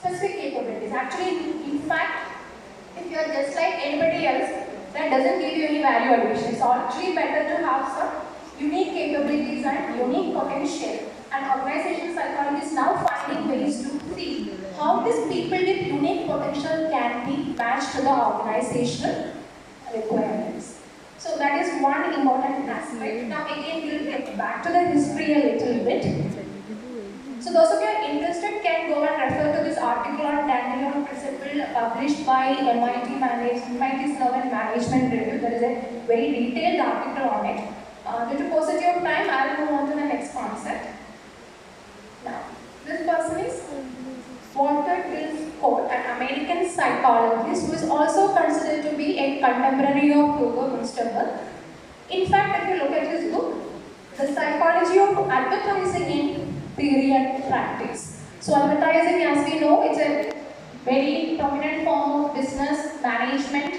specific capabilities. Actually, in fact, if you are just like anybody else, that doesn't give you any value addition. So actually better to have some unique capabilities and unique potential. And organization psychologists now finding ways to see how these people with unique potential can be matched to the organizational requirements. So that is one important aspect. Now again, we'll get back to the history a little bit. So those of you who are interested can go and refer to this article on Dandelion Principle published by MIT's Love and Management Review. There is a very detailed article on it. Due to paucity of time, I will move on to the next concept. Now, this person is Walter Bill Scott, an American psychologist who is also considered to be a contemporary of Hugo Winsterberg. In fact, if you look at his book, The Psychology of Advertising in Theory and Practice. So advertising, as we know, it's a very prominent form of business management.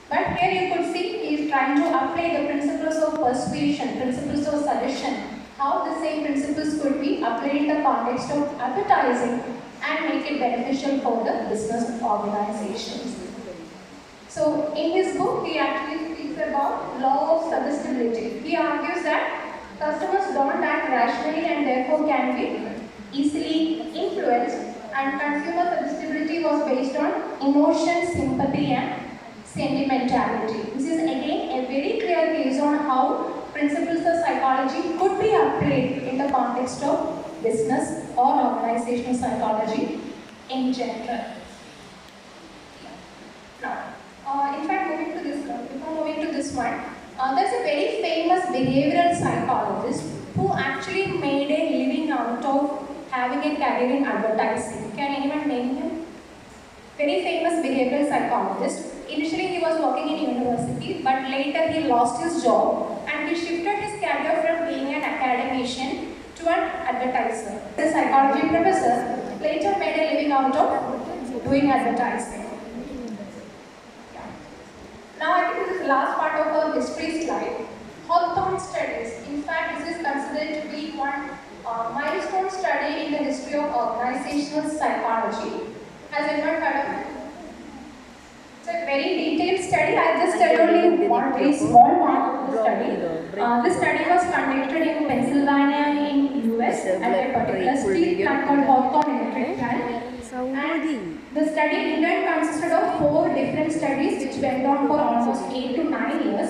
But here you could see he is trying to apply the principles of persuasion, principles of suggestion, how the same principles could be applied in the context of advertising and make it beneficial for the business organizations. So in his book, he actually speaks about law of suggestibility. He argues that customers don't act rationally and therefore can be easily influenced, and consumer suggestibility was based on emotion, sympathy and sentimentality. This is again a very clear case on how principles of psychology could be applied in the context of business or organizational psychology in general. Now, in fact, before moving to this one, there's a very famous behavioral psychologist who actually made a living out of having a career in advertising. Can anyone name him? Very famous behavioral psychologist. Initially he was working in university, but later he lost his job and he shifted his career from being an academician to an advertiser. The psychology professor later made a living out of doing advertising. Now I think this is the last part of our history slide. Hawthorne studies. In fact, this is considered to be one milestone study in the history of organizational psychology. Has anyone heard of it? It's a very detailed study. I just tell only one very small part of the study. This study was conducted in Pennsylvania in US at a particular steel plant called Hawthorne Electric Plant. And the study in England consisted of 4 different studies which went on for almost 8 to 9 years.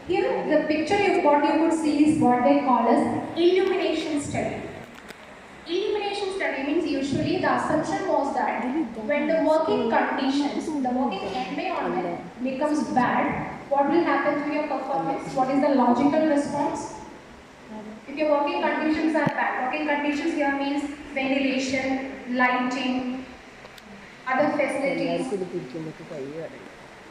Here the picture what you could see is what they call as illumination study. Illumination study means usually the assumption was that when the working conditions, the working environment becomes bad, what will happen to your performance? What is the logical response? If your working conditions are bad, working conditions here means ventilation, lighting, other facilities.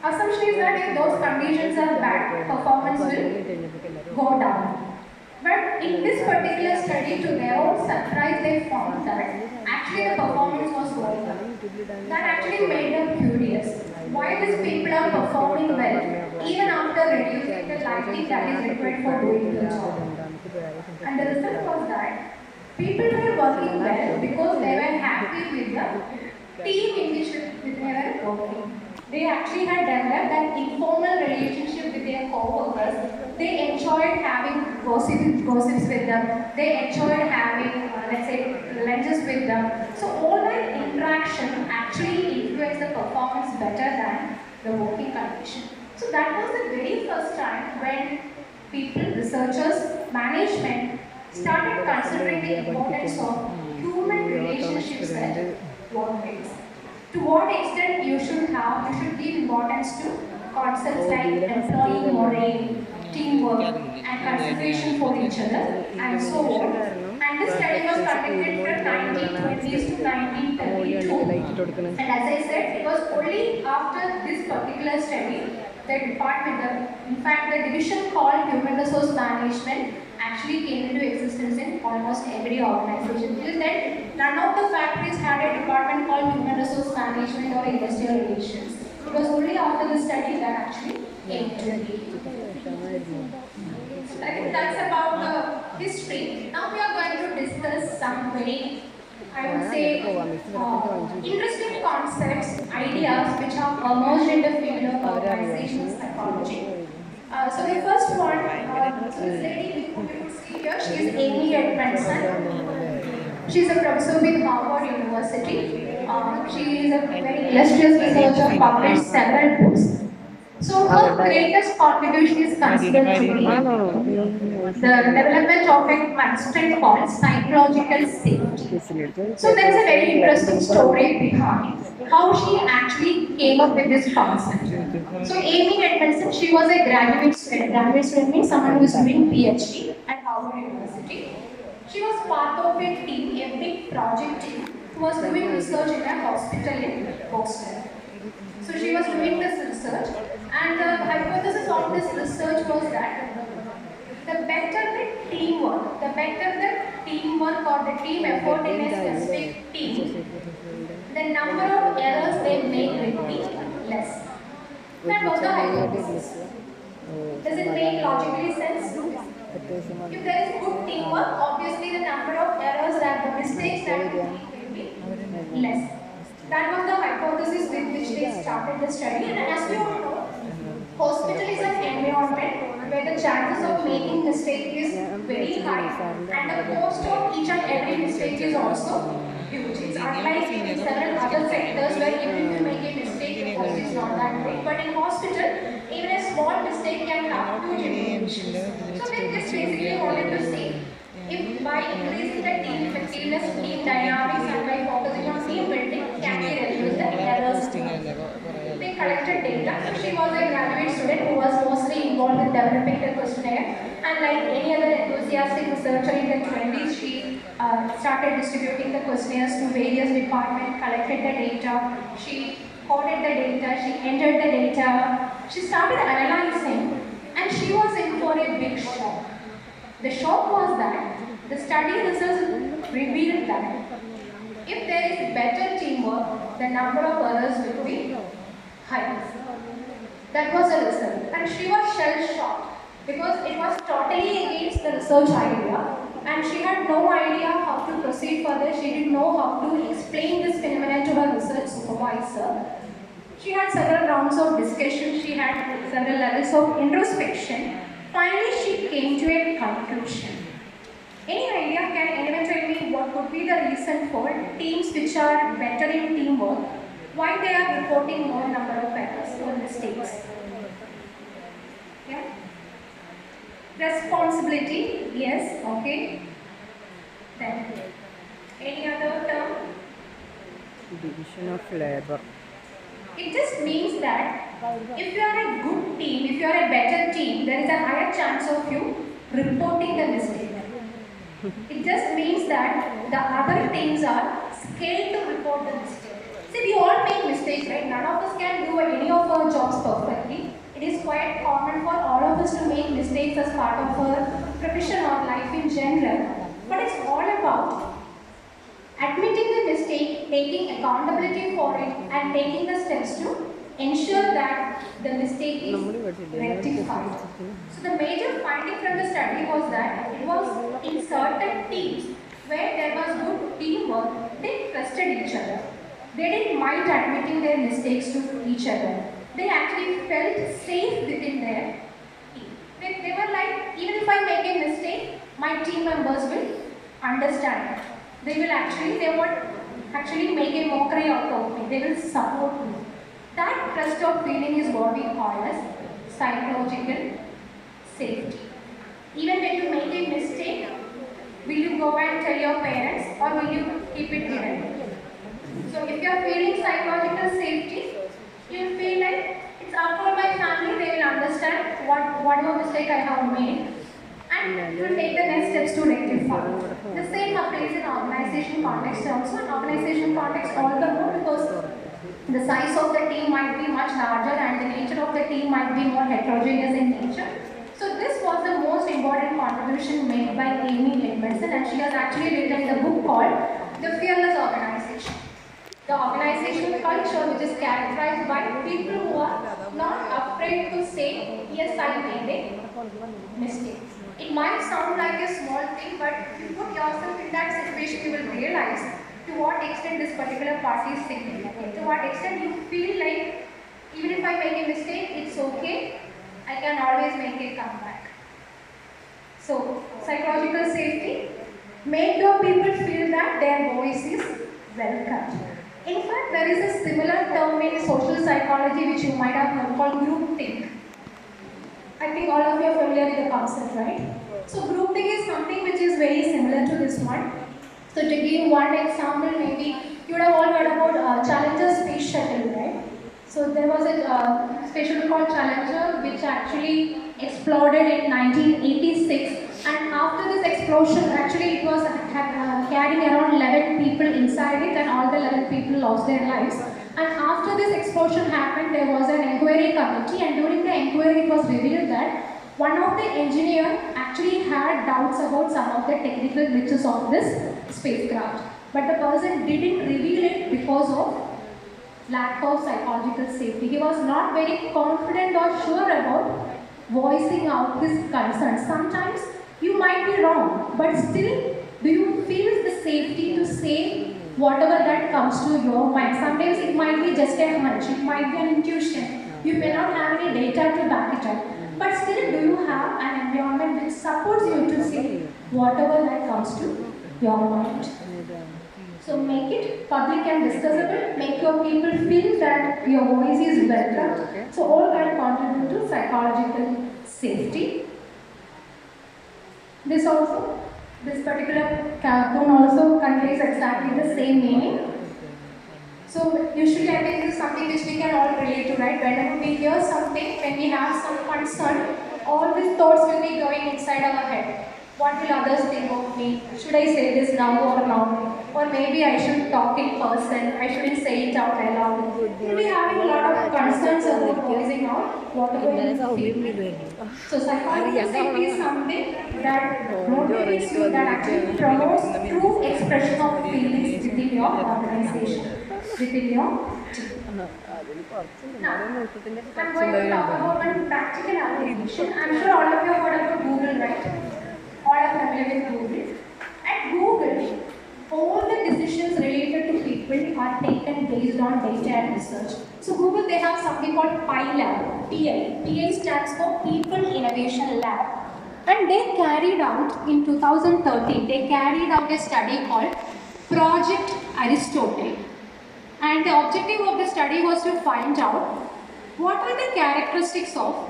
Assumption is that if those conditions are bad, performance will go down. But in this particular study, to their own surprise, they found that actually the performance was going up. That actually made them curious. Why these people are performing well, even after reducing the lighting that is required for doing the job. And the result was that people were working well because they were happy with the team in which they were working. They actually had developed an informal relationship with their co-workers. They enjoyed having gossips with them. They enjoyed having, let's say, lunches with them. So all that interaction actually influenced the performance better than the working condition. So that was the very first time when people, researchers, management started considering the importance of human relationships at workplace. To what extent you should give importance to concepts like employee morale, teamwork, and consideration for each other, and so on. And this study was conducted from 1920s to 1932. And as I said, it was only after this particular study, in fact, the division called Human Resource Management actually came into existence in almost every organization. Till then, none of the factories had a department called Human Resource Management or Industrial Relations. It was only after the study that actually came to be. I think that's about the history. Now we are going to discuss some very I would say, interesting concepts, ideas which have emerged in the field of organizational psychology. So the first one, so this lady who you could see here, she is Amy Edmondson. She is a professor with Harvard University. She is a very illustrious researcher, published several books. So her greatest contribution is considered to be the development of a constraint called psychological safety. So there is a very interesting story behind how she actually came up with this concept. So Amy Edmondson, she was a graduate student. Graduate student means someone who is doing PhD at Harvard University. She was part of a team, a big project team, who was doing research in a hospital in Boston. So she was doing this research, and the hypothesis of this research was that the better the teamwork or the team effort in a specific team, the number of errors they make will be less. That was the hypothesis. Does it make logically sense? If there is good teamwork, obviously the number of errors and the mistakes that we make will be less. That was the hypothesis with which they started the study, and as we all know, hospital is an environment where the chances of making mistake is very high, and the cost of each and every mistake is also huge. It's unlike in several other sectors where even if you make a mistake, the cost is not that big. But in hospital, even a small mistake can have huge implications. So they just basically wanted to see if by increasing the team effectiveness, team dynamics, and by focusing on team building, can we reduce the errors? They collected data. So she was a graduate student who was mostly involved in developing the questionnaire. And like any other enthusiastic researcher in the 20s, she started distributing the questionnaires to various departments, collected the data. She coded the data, she entered the data. She started analyzing, and she was in for a big shock. The shock was that the study results revealed that if there is better teamwork, the number of errors will be higher. That was the result. And she was shell-shocked because it was totally against the research idea, and she had no idea how to proceed further. She didn't know how to explain this phenomenon to her research supervisor. She had several rounds of discussion, she had several levels of introspection. Finally, she came to a conclusion. Any idea, can anyone tell me what would be the reason for teams which are better in teamwork, why they are reporting more number of errors or mistakes? Yeah? Responsibility, yes, okay. Then, any other term? Division of labor. It just means that if you are a good team, if you are a better team, there is a higher chance of you reporting the mistake. It just means that the other teams are scared to report the mistake. See, we all make mistakes, right? None of us can do any of our jobs perfectly. It is quite common for all of us to make mistakes as part of our profession or life in general. But it's all about admitting the mistake, taking accountability for it, and taking the steps to ensure that the mistake is rectified. So the major finding from the study was that it was in certain teams where there was good teamwork, they trusted each other. They didn't mind admitting their mistakes to each other. They actually felt safe within their team. They were like, even if I make a mistake, my team members will understand it. They won't actually make a mockery out of me. They will support me. That trust of feeling is what we call as psychological safety. Even when you make a mistake, will you go and tell your parents or will you keep it hidden? So if you are feeling psychological safety, you will feel like it's after all my family, they will understand whatever mistake I have made, and will take the next steps to rectify. The same applies in organization context also. In organization context all the more because the size of the team might be much larger and the nature of the team might be more heterogeneous in nature. So this was the most important contribution made by Amy Edmondson, and she has actually written the book called The Fearless Organization. The organizational culture which is characterized by people who are not afraid to say, yes, I made a mistake. It might sound like a small thing, but if you put yourself in that situation, you will realize to what extent this particular party is significant, to what extent you feel like even if I make a mistake, it's okay, I can always make a comeback. So, psychological safety, make your people feel that their voice is welcome. In fact, there is a similar term in social psychology which you might have heard called groupthink. I think all of you are familiar with the concept, right? So groupthink is something which is very similar to this one. So to give one example, maybe you would have all heard about Challenger space shuttle, right? So there was a space shuttle called Challenger which actually exploded in 1986, and after this explosion, actually it was carrying around 11 people inside it, and all the 11 people lost their lives. And after this explosion happened, there was an inquiry committee, and during the inquiry it was revealed that one of the engineers actually had doubts about some of the technical glitches of this spacecraft. But the person didn't reveal it because of lack of psychological safety. He was not very confident or sure about voicing out his concerns. Sometimes you might be wrong, but still, do you feel the safety to say whatever that comes to your mind? Sometimes it might be just a hunch, it might be an intuition. You may not have any data to back it up. But still, do you have an environment which supports you to say whatever that comes to your mind? So make it public and discussable, make your people feel that your voice is welcome. So all can contribute to psychological safety. This particular cartoon also conveys exactly the same meaning. So usually I think this is something which we can all relate to, right? Whenever we hear something, when we have some concern, all these thoughts will be going inside our head. What will others think of me? Should I say this now or not? Or maybe I should talk in person, I shouldn't say it out aloud. You'll be having a lot of concerns about voicing out whatever you feel. So psychological safety is something that motivates you, that actually promotes true expression of feelings within your organization, within your team. Now, I'm going to talk about one practical application. I'm sure all of you have heard about Google, right? All are familiar with Google. At Google, all the decisions related to people are taken based on data and research. So Google, they have something called Pi Lab, PI. PI stands for People Innovation Lab. And they carried out, in 2013, they carried out a study called Project Aristotle. And the objective of the study was to find out what are the characteristics of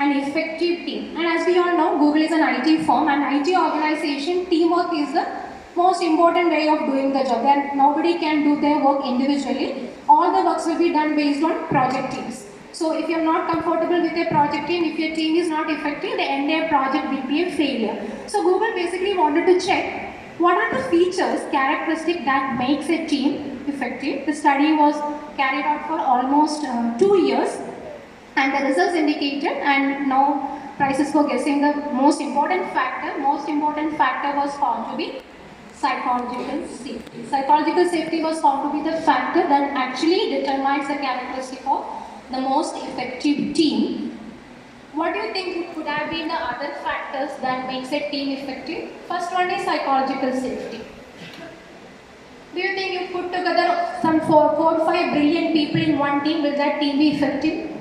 an effective team. And as we all know, Google is an IT firm, and IT organization, teamwork is the most important way of doing the job. And nobody can do their work individually. All the works will be done based on project teams. So if you're not comfortable with a project team, if your team is not effective, the entire project will be a failure. So Google basically wanted to check what are the features, characteristics that makes a team effective. The study was carried out for almost 2 years. And the results indicated, and now prizes for guessing the most important factor was found to be psychological safety. Psychological safety was found to be the factor that actually determines the characteristic of the most effective team. What do you think could have been the other factors that makes a team effective? First one is psychological safety. Do you think you put together some 4 or 5 brilliant people in one team, will that team be effective?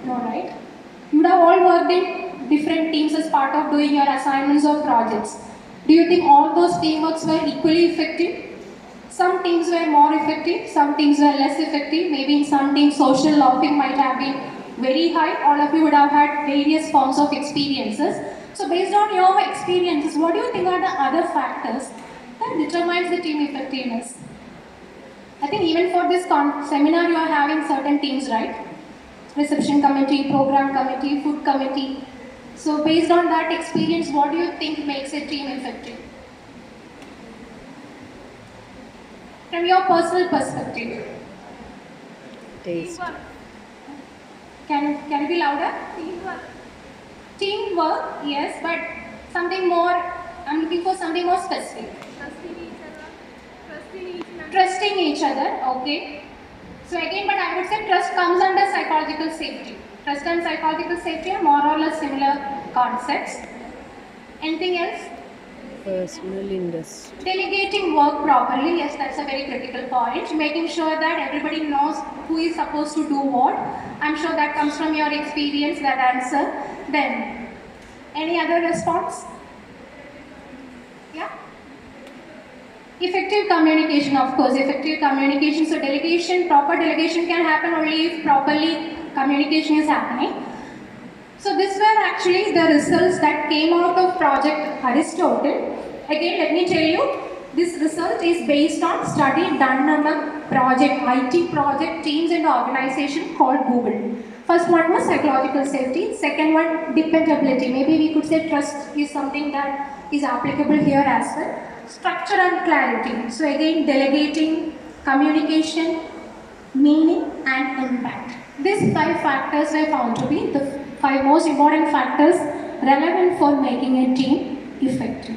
No, right? You would have all worked in different teams as part of doing your assignments or projects. Do you think all those teamworks were equally effective? Some teams were more effective, some teams were less effective. Maybe in some teams social laughing might have been very high. All of you would have had various forms of experiences. So based on your experiences, what do you think are the other factors that determines the team effectiveness? I think even for this seminar you are having certain teams, right? Reception committee, program committee, food committee. So based on that experience, what do you think makes a team effective? From your personal perspective. Taste. Can it be louder? Teamwork. Teamwork, yes, but something more, I'm looking for something more specific. Trusting each other, okay. So again, but I would say trust comes under psychological safety. Trust and psychological safety are more or less similar concepts. Anything else? Personal interest. Delegating work properly, yes, that's a very critical point. Making sure that everybody knows who is supposed to do what. I'm sure that comes from your experience, that answer. Then, any other response? Yeah? Effective communication, of course, effective communication. So delegation, proper delegation can happen only if properly communication is happening. So these were actually the results that came out of Project Aristotle. Again, let me tell you, this result is based on study done on a project, IT project teams and organization called Google. First one was psychological safety. Second one, dependability. Maybe we could say trust is something that is applicable here as well. Structure and clarity. So again, delegating, communication, meaning and impact. These 5 factors were found to be the 5 most important factors relevant for making a team effective.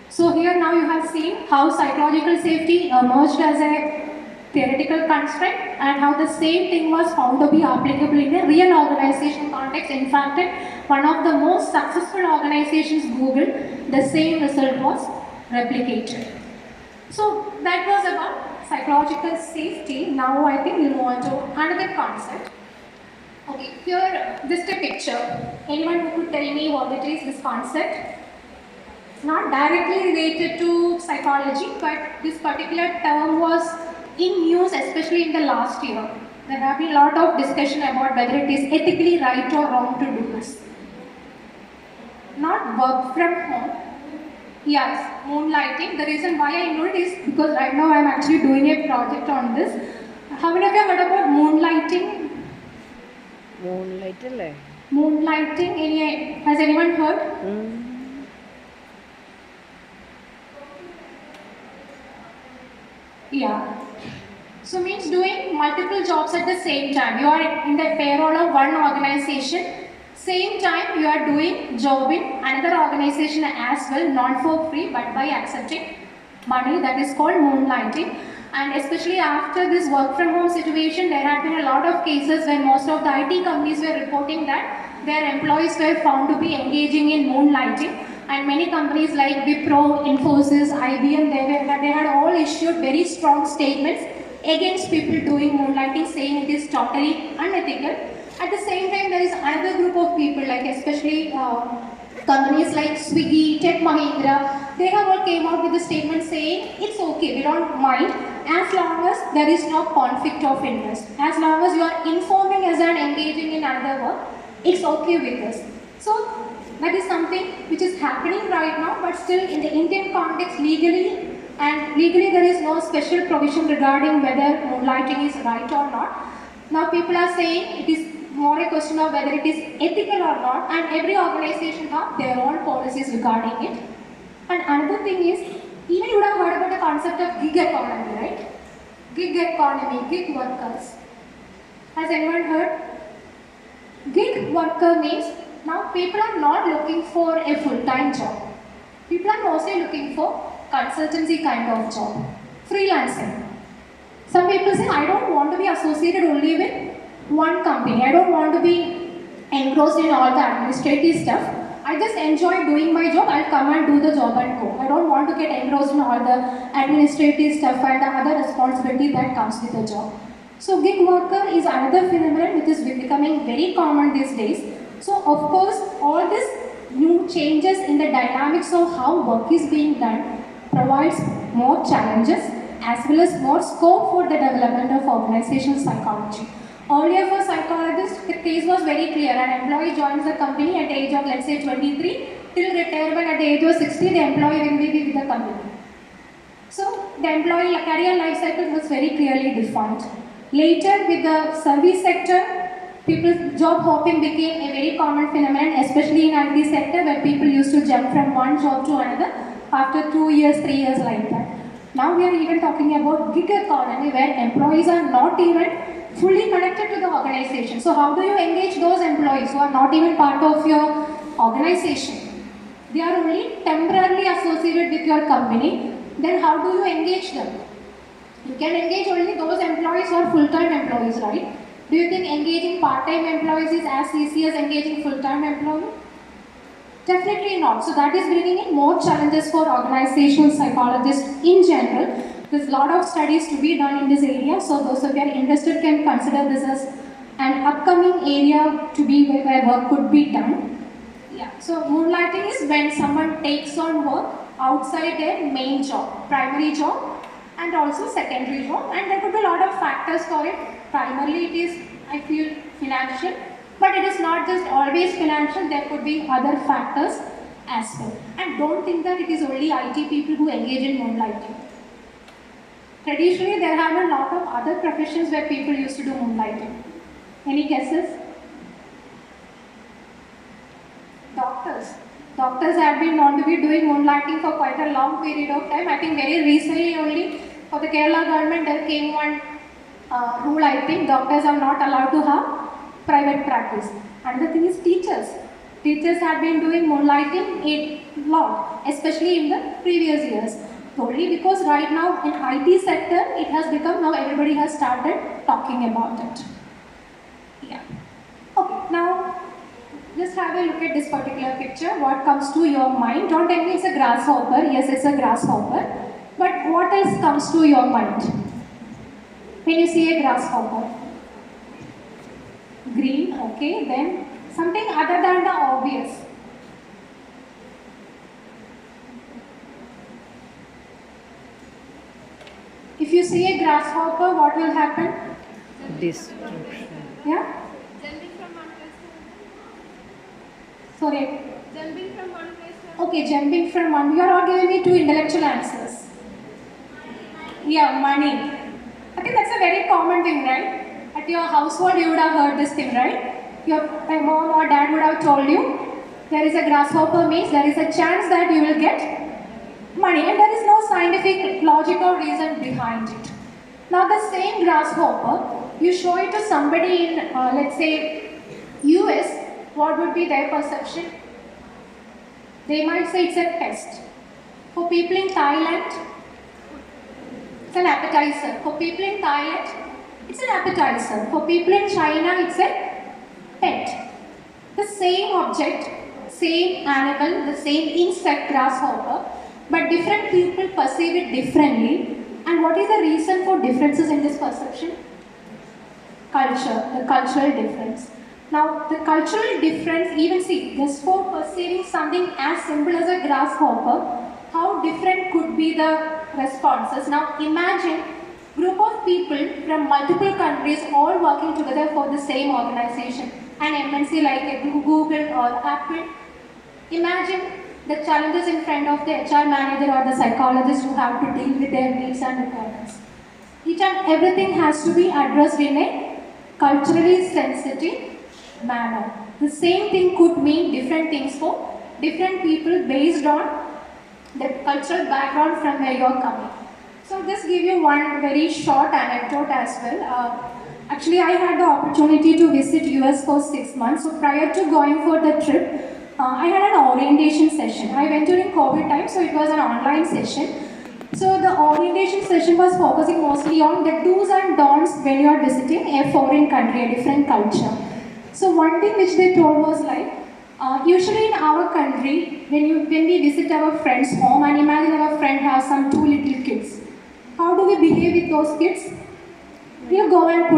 So here now you have seen how psychological safety emerged as a theoretical construct and how the same thing was found to be applicable in a real organization context. In fact, one of the most successful organizations, Google, the same result was replicated. So that was about psychological safety. Now I think we'll move on to another concept. Okay, here just a picture. Anyone who could tell me what it is, this concept? Not directly related to psychology, but this particular term was in news, especially in the last year. There have been a lot of discussion about whether it is ethically right or wrong to do this. Not work from home. Yes, moonlighting. The reason why I know it is because right now I am actually doing a project on this. How many of you have heard about moonlighting? Moonlight. Moonlighting. Has anyone heard? Yeah. So means doing multiple jobs at the same time. You are in the payroll of one organization. Same time you are doing job in another organization as well, not for free but by accepting money. That is called moonlighting. And especially after this work from home situation, there have been a lot of cases when most of the IT companies were reporting that their employees were found to be engaging in moonlighting. And many companies like Wipro, Infosys, IBM, they had all issued very strong statements against people doing moonlighting, saying it is totally unethical. At the same time, there is another group of people, like especially companies like Swiggy, Tech Mahindra, they have all came out with a statement saying it's okay, we don't mind as long as there is no conflict of interest. As long as you are informing us and engaging in another work, it's okay with us. So that is something which is happening right now, but still in the Indian context legally there is no special provision regarding whether moonlighting is right or not. Now people are saying it is more a question of whether it is ethical or not, and every organization have their own policies regarding it. And another thing is, even you would have heard about the concept of gig economy, right? Gig economy, gig workers. Has anyone heard? Gig worker means now people are not looking for a full-time job. People are mostly looking for consultancy kind of job, freelancing. Some people say, I don't want to be associated only with one company. I don't want to be engrossed in all the administrative stuff. I just enjoy doing my job. I'll come and do the job and go. I don't want to get engrossed in all the administrative stuff and the other responsibility that comes with the job. So gig worker is another phenomenon which is becoming very common these days. So of course, all these new changes in the dynamics of how work is being done provides more challenges as well as more scope for the development of organizational psychology. Earlier for psychologists, the case was very clear. An employee joins the company at the age of, let's say, 23, till retirement at the age of 60, the employee will be with the company. So the employee career life cycle was very clearly defined. Later, with the service sector, job hopping became a very common phenomenon, especially in IT sector, where people used to jump from one job to another after 2 years, 3 years like that. Now we are even talking about gig economy, where employees are not even fully connected to the organization. So how do you engage those employees who are not even part of your organization? They are only temporarily associated with your company. Then how do you engage them? You can engage only those employees who are full-time employees, right? Do you think engaging part-time employees is as easy as engaging full-time employees? Definitely not. So that is bringing in more challenges for organizational psychologists in general. There's a lot of studies to be done in this area. So those of you are interested can consider this as an upcoming area to be where work could be done. Yeah. So moonlighting is when someone takes on work outside their main job, primary job, and also secondary job. And there could be a lot of factors for it. Primarily, it is, I feel, financial. But it is not just always financial, there could be other factors as well. And don't think that it is only IT people who engage in moonlighting. Traditionally, there have been a lot of other professions where people used to do moonlighting. Any guesses? Doctors. Doctors have been known to be doing moonlighting for quite a long period of time. I think very recently only for the Kerala government there came one rule, I think doctors are not allowed to have private practice. And the thing is teachers. Teachers have been doing moonlighting a lot, especially in the previous years. Only because right now in IT sector it has become, now everybody has started talking about it. Yeah. Okay, now just have a look at this particular picture. What comes to your mind? Don't tell me it's a grasshopper. Yes, it's a grasshopper. But what else comes to your mind when you see a grasshopper? Green, okay. Then something other than the obvious. If you see a grasshopper, what will happen? Destruction. Yeah? Jumping from one place Sorry. to jumping from one place to Okay, jumping from one. You are all giving me two intellectual answers. Yeah, money. I think that's a very common thing, right? At your household, you would have heard this thing, right? Your mom or dad would have told you there is a grasshopper means there is a chance that you will get money, and there is no scientific, logical reason behind it. Now, the same grasshopper, you show it to somebody in, let's say, US, what would be their perception? They might say it's a pest. For people in Thailand, it's an appetizer. For people in Thailand, it's an appetizer. For people in China, it's a pet. The same object, same animal, the same insect, grasshopper, but different people perceive it differently. And what is the reason for differences in this perception? Culture, the cultural difference. Now, the cultural difference, even see, just for perceiving something as simple as a grasshopper, how different could be the responses. Now, imagine group of people from multiple countries all working together for the same organization, an MNC like a Google or Apple. Imagine the challenges in front of the HR manager or the psychologist who have to deal with their needs and requirements. Each and everything has to be addressed in a culturally sensitive manner. The same thing could mean different things for different people based on the cultural background from where you are coming. So I'll just give you one very short anecdote as well. Actually, I had the opportunity to visit US for 6 months. So prior to going for the trip, I had an orientation session. I went during COVID time, so it was an online session. So the orientation session was focusing mostly on the do's and don'ts when you are visiting a foreign country, a different culture. So one thing which they told was like, usually in our country, when we visit our friend's home and imagine our friend has some two little kids, how do we behave with those kids? We'll go and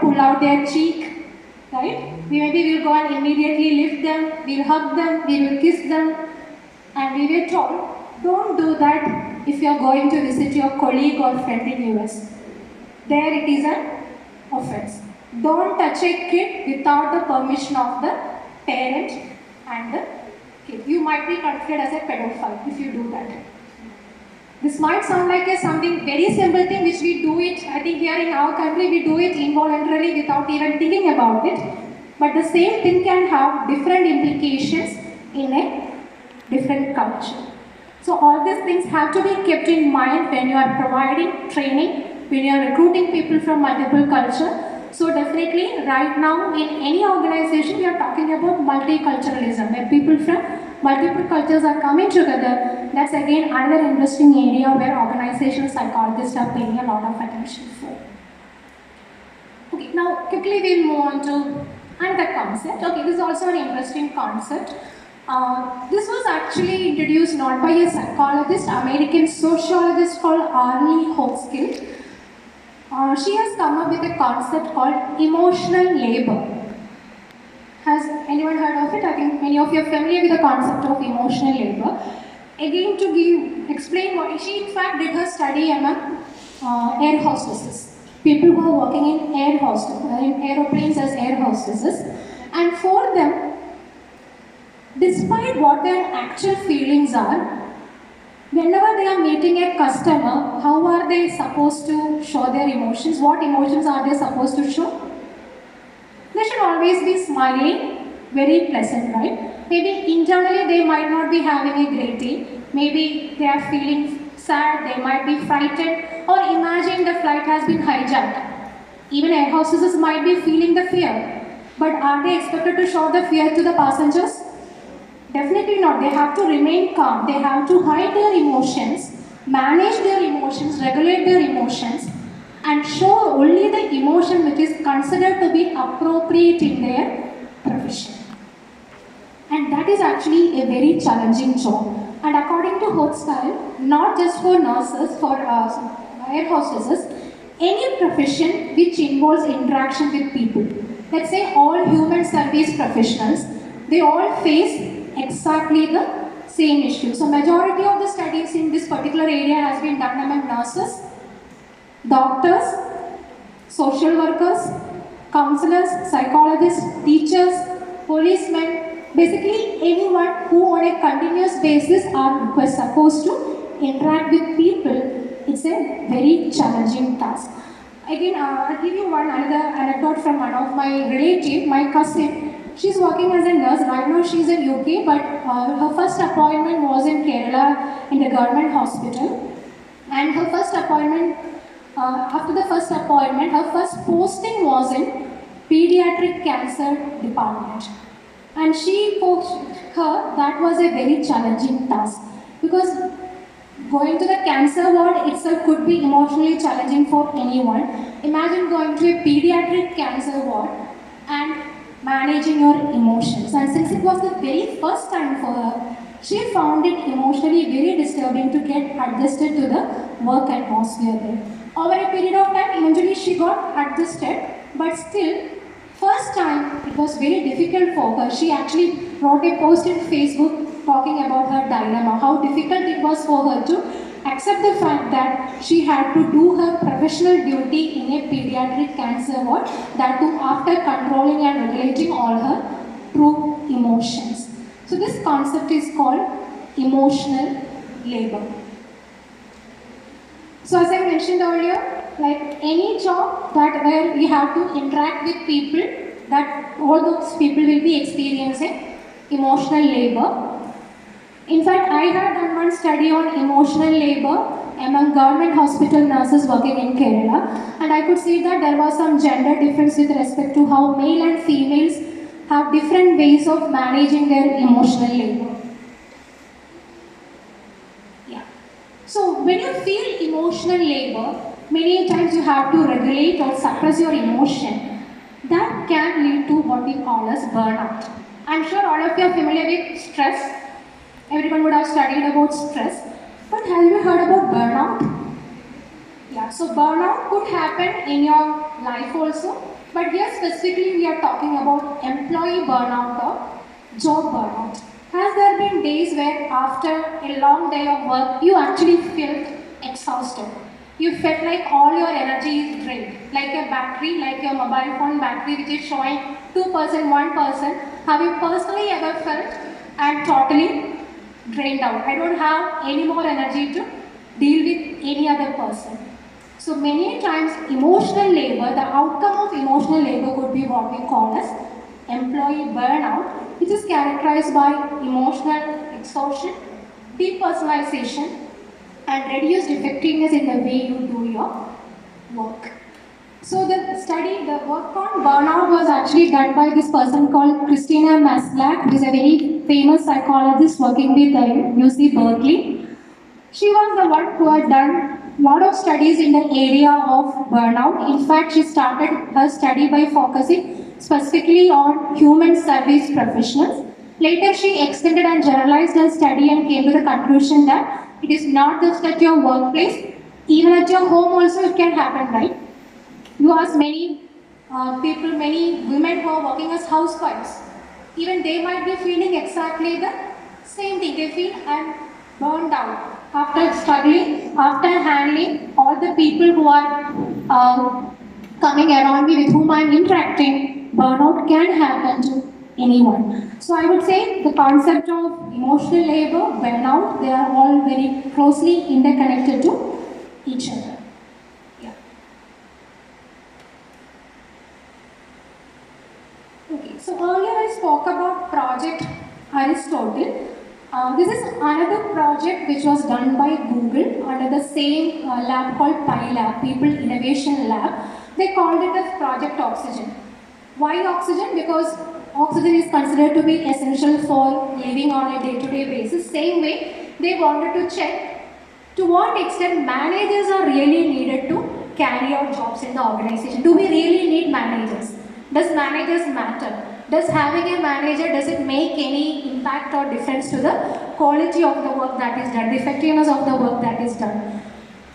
pull out their cheek, right? We'll go and immediately lift them, we'll hug them, we will kiss them, and we were told, don't do that if you are going to visit your colleague or friend in US. There it is an offense. Don't touch a kid without the permission of the parent and the kid. You might be considered as a pedophile if you do that. This might sound like something very simple thing which we do it, I think here in our country we do it involuntarily without even thinking about it. But the same thing can have different implications in a different culture. So all these things have to be kept in mind when you are providing training, when you are recruiting people from multiple culture. So definitely right now in any organization we are talking about multiculturalism, where people from multiple cultures are coming together. That's again another interesting area where organizational psychologists are paying a lot of attention for. Okay, now quickly we'll move on to another concept. Okay, this is also an interesting concept. This was actually introduced not by a psychologist, American sociologist called Arlie Hochschild. She has come up with a concept called emotional labor. Has anyone heard of it? I think many of you are familiar with the concept of emotional labor. Again, to explain what she in fact did her study among air hostesses, people who are working in in aeroplanes as air hostesses, and for them, despite what their actual feelings are, whenever they are meeting a customer, how are they supposed to show their emotions? What emotions are they supposed to show? They should always be smiling, very pleasant, right? Maybe internally they might not be having a great day. Maybe they are feeling sad, they might be frightened, or imagine the flight has been hijacked. Even air hostesses might be feeling the fear. But are they expected to show the fear to the passengers? Definitely not. They have to remain calm. They have to hide their emotions, manage their emotions, regulate their emotions, and show only the emotion which is considered to be appropriate in their profession. And that is actually a very challenging job. And according to Hochschild, not just for nurses, for air hostesses, any profession which involves interaction with people, let's say all human service professionals, they all face exactly the same issue. So majority of the studies in this particular area has been done among nurses, doctors, social workers, counselors, psychologists, teachers, policemen, basically anyone who on a continuous basis are supposed to interact with people. It's a very challenging task. Again, I'll give you another anecdote from one of my relative, my cousin. She's working as a nurse. Right now she's in UK, but her first appointment was in Kerala in the government hospital. And her first appointment, after the first appointment, her first posting was in pediatric cancer department. And she told her that was a very challenging task because going to the cancer ward itself could be emotionally challenging for anyone. Imagine going to a pediatric cancer ward and managing your emotions. And since it was the very first time for her, she found it emotionally very disturbing to get adjusted to the work atmosphere there. Over a period of time, eventually she got adjusted, but still, first time it was very difficult for her. She actually wrote a post in Facebook talking about her dilemma, how difficult it was for her to accept the fact that she had to do her professional duty in a pediatric cancer ward, that too after controlling and regulating all her true emotions. So this concept is called emotional labor. So as I mentioned earlier, like any job that where we have to interact with people, that all those people will be experiencing emotional labor. In fact, I had done one study on emotional labor among government hospital nurses working in Kerala, and I could see that there was some gender difference with respect to how male and females have different ways of managing their emotional labor. Yeah. So when you feel emotional labor, many times you have to regulate or suppress your emotion. That can lead to what we call as burnout. I'm sure all of you are familiar with stress. Everyone would have studied about stress. But have you heard about burnout? Yeah, so burnout could happen in your life also. But here specifically we are talking about employee burnout or job burnout. Has there been days where after a long day of work, you actually felt exhausted? You felt like all your energy is drained, like your battery, like your mobile phone battery which is showing 2%, 1%. Have you personally ever felt and totally drained out? I don't have any more energy to deal with any other person. So many times emotional labor, the outcome of emotional labor could be what we call as employee burnout, which is characterized by emotional exhaustion, depersonalization, and reduced effectiveness in the way you do your work. So the work on burnout was actually done by this person called Christina Maslach, who is a very famous psychologist working with UC Berkeley. She was the one who had done a lot of studies in the area of burnout. In fact, she started her study by focusing specifically on human service professionals. Later, she extended and generalized her study and came to the conclusion that it is not just at your workplace, even at your home also it can happen, right? You ask many people, many women who are working as housewives, even they might be feeling exactly the same thing. They feel I'm burned out after struggling, after handling all the people who are coming around me with whom I'm interacting. Burnout can happen to anyone. So I would say the concept of emotional labor, burnout, they are all very closely interconnected to each other. Yeah. Okay, so earlier I spoke about Project Aristotle. This is another project which was done by Google under the same lab called PI People Innovation Lab. They called it as Project Oxygen. Why oxygen? Because oxygen is considered to be essential for living on a day-to-day basis. Same way, they wanted to check to what extent managers are really needed to carry out jobs in the organization. Do we really need managers? Does managers matter? Does having a manager, does it make any impact or difference to the quality of the work that is done, the effectiveness of the work that is done?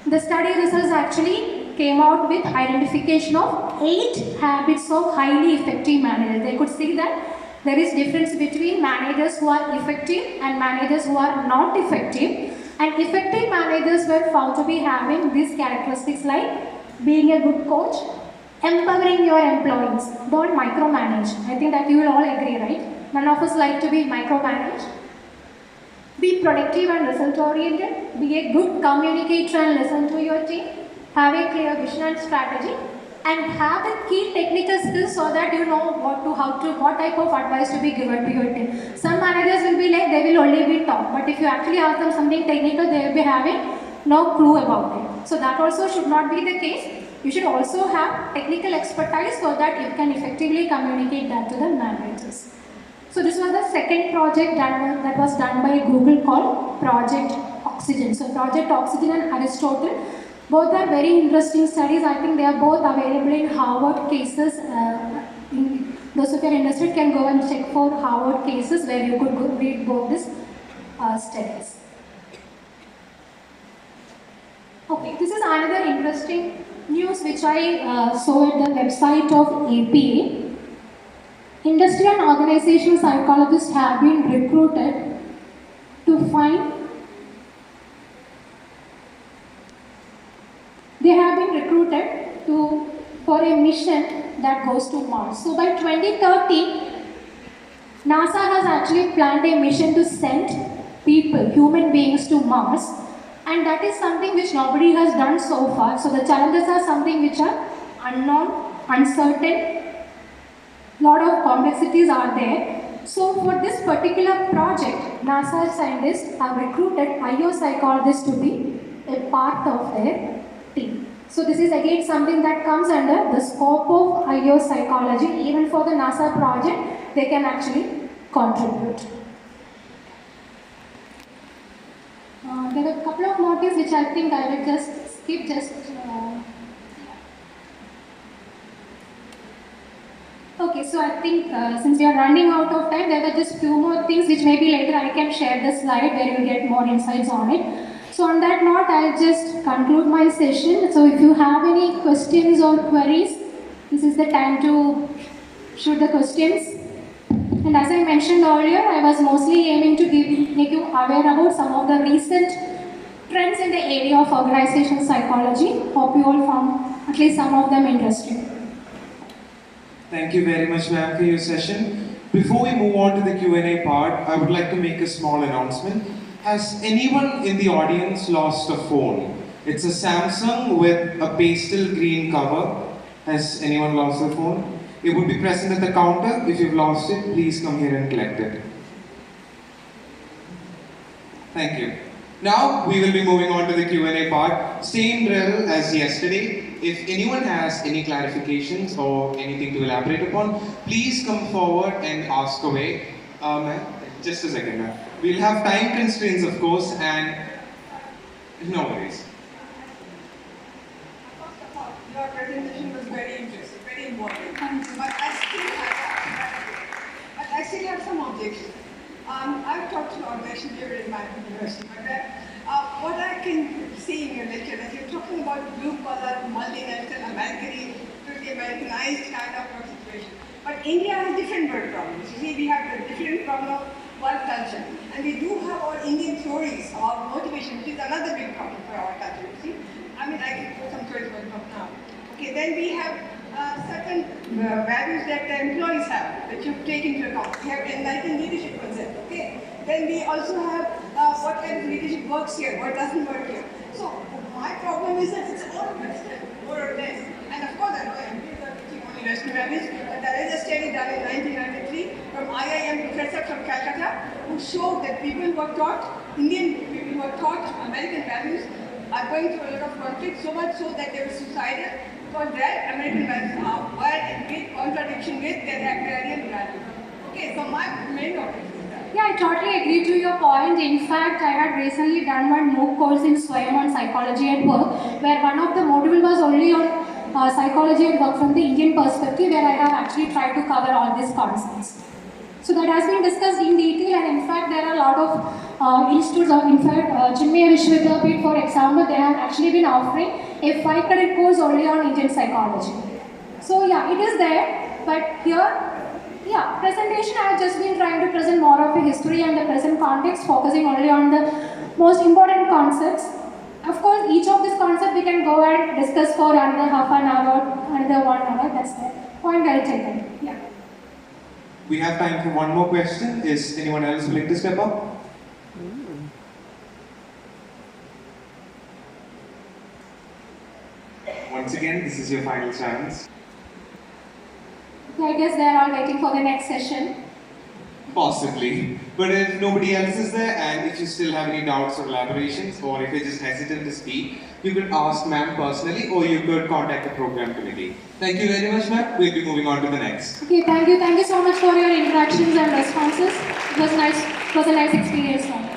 The study results actually came out with identification of 8 habits of highly effective managers. They could see that there is difference between managers who are effective and managers who are not effective. And effective managers were found to be having these characteristics like being a good coach, empowering your employees, don't micromanage. I think that you will all agree, right? None of us like to be micromanaged. Be productive and result oriented. Be a good communicator and listen to your team. Have a clear vision and strategy. And have the key technical skills so that you know what type of advice to be given to your team. Some managers will be like, they will only be taught. But if you actually ask them something technical, they will be having no clue about it. So that also should not be the case. You should also have technical expertise so that you can effectively communicate that to the managers. So this was the second project that was done by Google called Project Oxygen. So Project Oxygen and Aristotle, both are very interesting studies. I think they are both available in Harvard cases. Those of you are interested can go and check for Harvard cases where you could go read both these studies. Okay, this is another interesting news which I saw at the website of APA. Industry and organizational psychologists have been recruited to find, they have been recruited for a mission that goes to Mars. So by 2030, NASA has actually planned a mission to send people, human beings to Mars, and that is something which nobody has done so far. So the challenges are something which are unknown, uncertain, lot of complexities are there. So for this particular project, NASA scientists have recruited IO psychologists to be a part of their team. So this is again something that comes under the scope of IO psychology. Even for the NASA project, they can actually contribute. There are a couple of more things which I think I will just skip. Okay, so I think since we are running out of time, there are just few more things which maybe later I can share the slide where you get more insights on it. So on that note, I'll just conclude my session. So if you have any questions or queries, this is the time to shoot the questions. And as I mentioned earlier, I was mostly aiming to make you aware about some of the recent trends in the area of organizational psychology. Hope you all found at least some of them interesting. Thank you very much, ma'am, for your session. Before we move on to the Q&A part, I would like to make a small announcement. Has anyone in the audience lost a phone? It's a Samsung with a pastel green cover. Has anyone lost a phone? It would be present at the counter. If you've lost it, please come here and collect it. Thank you. Now, we will be moving on to the Q&A part. Same drill as yesterday. If anyone has any clarifications or anything to elaborate upon, please come forward and ask away. Ma'am, just a second, ma'am. We'll have time constraints, of course, and no worries. First of all, your presentation was very interesting, very important. But I still have some objections. taught organization theory in my university, but what I can see in your lecture that you're talking about blue collar, multinational, Americanized kind of work situation. But India has different work problems. You see, we have a different problem of work culture. And we do have our Indian theories about motivation, which is another big problem for our country. You see? I mean, I can put some theories about it now. Okay, then we have certain values that the employees have, that you take into account. We have enlightened leadership concept, okay? Then we also have what kind of leadership works here, what doesn't work here. So my problem is that it's all Western, more or less. And of course, I know MBAs are teaching only Western values, but there is a study done in 1993 from IIM professor from Calcutta who showed that people who are taught, Indian people who are taught American values are going through a lot of conflict, so much so that they were suicidal because their American values were in big contradiction with their agrarian values. Okay, so my main objective is that. Yeah, I totally agree to your point. In fact, I had recently done one MOOC course in Swayam on psychology at work, where one of the module was only on psychology at work from the Indian perspective, where I have actually tried to cover all these concepts. So that has been discussed in detail, and in fact, there are a lot of institutes, or in fact, Chinmaya Vishwavidyapith, for example, they have actually been offering a 5-credit course only on Indian psychology. So yeah, it is there, but here, yeah, presentation I have just been trying to present more of a history and the present context, focusing only on the most important concepts. Of course, each of these concepts we can go and discuss for another half an hour, another 1 hour, that's the point well taken. Yeah. We have time for one more question. Is anyone else willing to step up? Once again, this is your final chance. I guess they are all waiting for the next session. Possibly. But if nobody else is there, and if you still have any doubts or elaborations, or if you're just hesitant to speak, you could ask ma'am personally, or you could contact the program committee. Thank you very much, ma'am. We'll be moving on to the next. Okay, thank you. Thank you so much for your interactions and responses. It was nice. It was a nice experience for me.